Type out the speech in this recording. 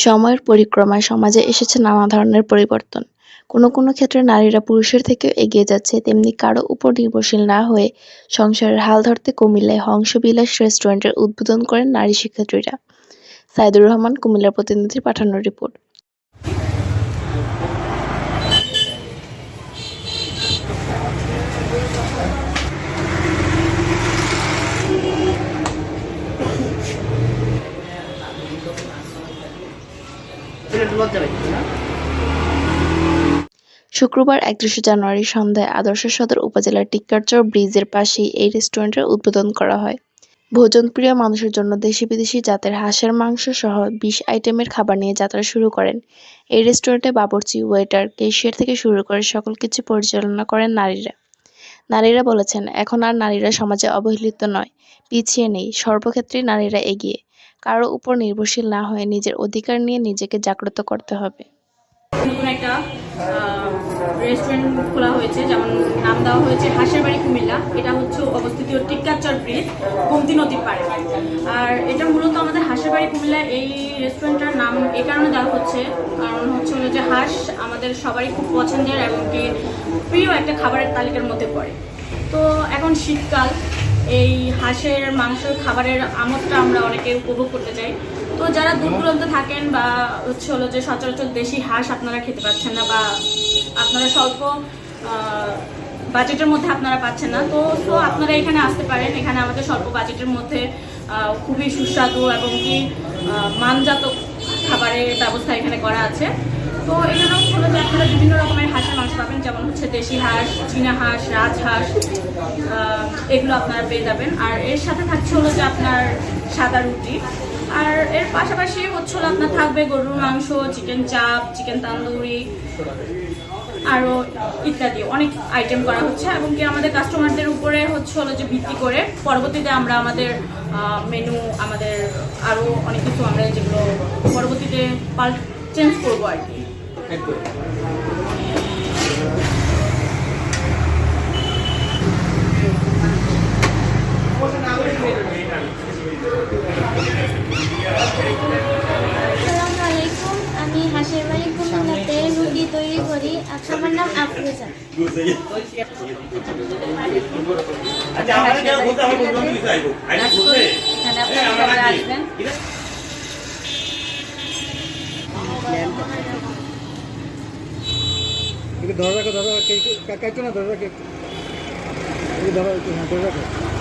সময়ের পরিক্রমায় সমাজে এসেছে নানা ধরনের পরিবর্তন। কোনো কোনো ক্ষেত্রে নারীরা পুরুষের থেকেও এগিয়ে যাচ্ছে, তেমনি কারও উপর নির্ভরশীল না হয়ে সংসারের হাল ধরতে কুমিল্লায় হংসবিলাস রেস্টুরেন্টের উদ্বোধন করেন নারী শিক্ষার্থীরা। সাইদুর রহমান, কুমিল্লার প্রতিনিধির পাঠানো রিপোর্ট। শুক্রবার 31 জানুয়ারি সন্ধ্যায় আদর্শ সদর উপজেলার টিক্কারচর ব্রিজের পাশেই এই রেস্টুরেন্টের উদ্বোধন করা হয়। ভোজনপ্রিয় মানুষের জন্য দেশি-বিদেশি জাতের হাঁসের মাংস সহ 20 আইটেমের খাবার নিয়ে যাত্রা শুরু করেন। এই রেস্টুরেন্টে বাবুর্চি, ওয়েটার, ক্যাশিয়ার থেকে শুরু করে সকল কিছু পরিচালনা করেন নারীরা। নারীরা বলেছেন, এখন আর নারীরা সমাজে অবহেলিত নয়, পিছিয়ে নেই, সর্বক্ষেত্রেই নারীরা এগিয়ে। কারো উপর নির্ভরশীল না হয়ে নিজের অধিকার নিয়ে নিজেকে জাগ্রত করতে হবে। নতুন একটা রেস্টুরেন্ট খোলা হয়েছে, যেমন নাম দেওয়া হয়েছে হাঁসের বাড়ি কুমিল্লা। এটা হচ্ছে অবস্থিত টিক্কারচর ব্রিজ, গোমতী নদীর পাড়ে। আর এটা মূলত আমাদের হাঁসের বাড়ি কুমিল্লা এই রেস্টুরেন্টটার নাম এই কারণে দেওয়া হচ্ছে, কারণ হচ্ছে যে হাঁস আমাদের সবারই খুব পছন্দের এবং কি প্রিয় একটা খাবারের তালিকার মধ্যে পড়ে। তো এখন শীতকাল, এই হাঁসের মাংসের খাবারের আমোদটা আমরা অনেকে উপভোগ করতে চাই। তো যারা দূর দূরান্তে থাকেন বা হলো যে সচরাচর দেশি হাঁস আপনারা খেতে পাচ্ছেন না, বা আপনারা স্বল্প বাজেটের মধ্যে আপনারা পাচ্ছেন না, তো আপনারা এখানে আসতে পারেন। এখানে আমাদের স্বল্প বাজেটের মধ্যে খুবই সুস্বাদু এবং কি মানজাত খাবারের ব্যবস্থা এখানে করা আছে। তো এখানে হলো যে আপনারা বিভিন্ন রকমের হাঁসের মাংস পাবেন, যেমন হচ্ছে দেশি হাঁস, চীনা হাঁস, রাজহাঁস, এগুলো আপনারা পেয়ে যাবেন। আর এর সাথে থাকছে হলো যে আপনার সাদা রুটি। আর এর পাশাপাশি হচ্ছে আপনার থাকবে গরুর মাংস, চিকেন চাপ, চিকেন তান্দুরি, আরও ইত্যাদি অনেক আইটেম করা হচ্ছে। এবং কি আমাদের কাস্টমারদের উপরে হলো যে ভিত্তি করে পরবর্তীতে আমরা আমাদের মেনু, আমাদের আরও অনেক কিছু আমরা যেগুলো পরবর্তীতে চেঞ্জ করবো আর কি। আমি হাঁসের বাড়ি কুমিল্লাতে রুটি তৈরি করি। আমার নাম আফরোজা। ধরে রাখো, ধরে রাখো, ধরে রাখো।